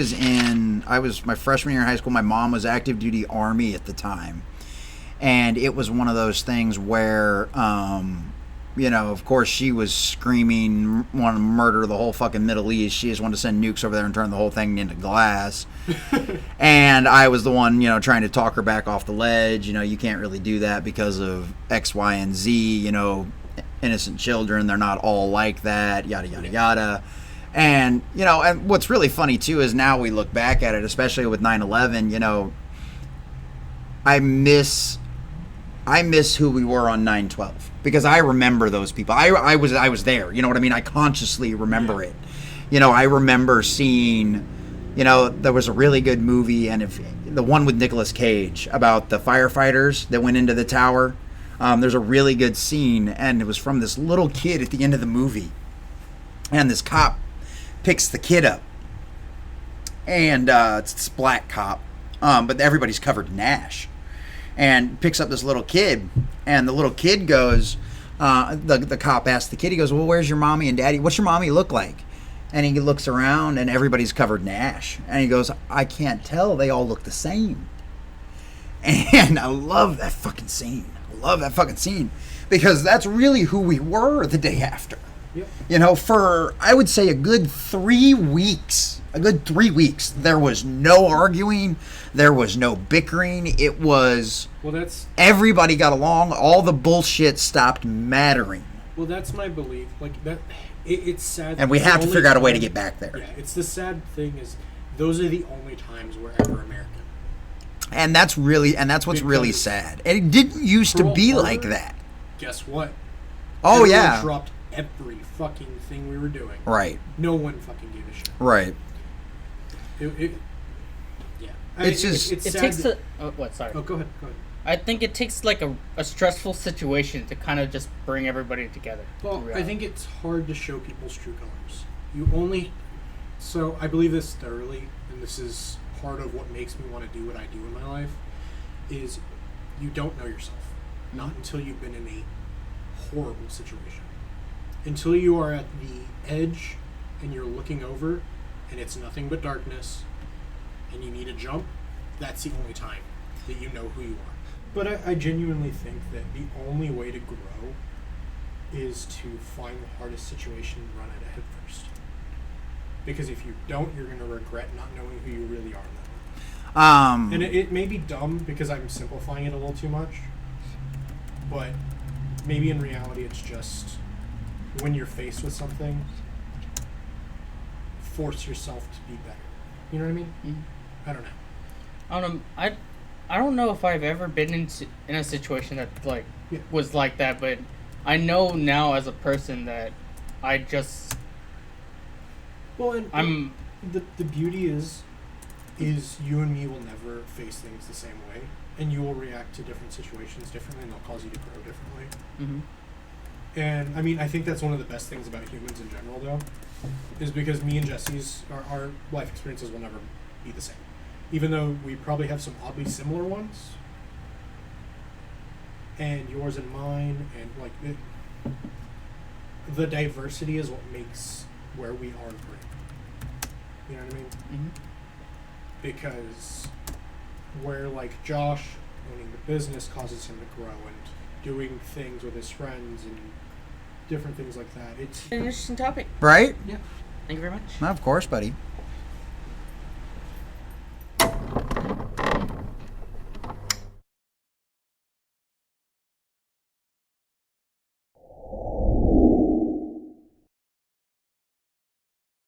was my freshman year in high school. My mom was active duty Army at the time. And it was one of those things where, of course she was screaming, wanting to murder the whole fucking Middle East. She just wanted to send nukes over there and turn the whole thing into glass. And I was the one, trying to talk her back off the ledge. You can't really do that because of X, Y, and Z, innocent children. They're not all like that, yada, yada, yada. And, and what's really funny, too, is now we look back at it, especially with 9/11, I miss who we were on 9/12 because I remember those people. I was there. You know what I mean? I consciously remember it. I remember seeing, there was a really good movie, and the one with Nicolas Cage about the firefighters that went into the tower. There's a really good scene, and it was from this little kid at the end of the movie, and this cop picks the kid up, and it's this black cop, but everybody's covered in ash. And picks up this little kid, and the little kid goes, the cop asks the kid, he goes, well, where's your mommy and daddy? What's your mommy look like? And he looks around, and everybody's covered in ash. And he goes, I can't tell. They all look the same. And I love that fucking scene. Because that's really who we were the day after. Yep. For, I would say, a good 3 weeks, there was no arguing, there was no bickering. It was, everybody got along, all the bullshit stopped mattering. Well, that's my belief. Like, that, it's sad. And we have to figure out a way to get back there. Yeah, it's the sad thing is, those are the only times we're ever American. And that's what's really sad. And it didn't used to be like that. Guess what? Oh, Everyone yeah. dropped every fucking thing we were doing. Right. No one fucking gave a shit. Right. Yeah. It's just... It takes a... Oh, what? Sorry. Oh, go ahead. I think it takes, like, a stressful situation to kind of just bring everybody together. Well, I think it's hard to show people's true colors. So, I believe this thoroughly, and this is part of what makes me want to do what I do in my life, is you don't know yourself. Not until you've been in a horrible situation. Until you are at the edge and you're looking over and it's nothing but darkness and you need a jump, that's the only time that you know who you are. But I genuinely think that the only way to grow is to find the hardest situation and run at it head first. Because if you don't, you're going to regret not knowing who you really are in that moment. And it may be dumb because I'm simplifying it a little too much. But maybe in reality it's just when you're faced with something, force yourself to be better. You know what I mean? Mm-hmm. I don't know. I don't know if I've ever been in a situation that was like that, but I know now as a person that I just... Well, and the beauty is you and me will never face things the same way. And you will react to different situations differently, and they'll cause you to grow differently. Mm-hmm. And, I mean, I think that's one of the best things about humans in general, though, is because me and Jesse's, our life experiences will never be the same. Even though we probably have some oddly similar ones, and yours and mine, and, the diversity is what makes where we are great. You know what I mean? Mm-hmm. Because... where Josh owning the business causes him to grow and doing things with his friends and different things like that. It's an interesting topic. Right? Yeah. Thank you very much. Of course, buddy.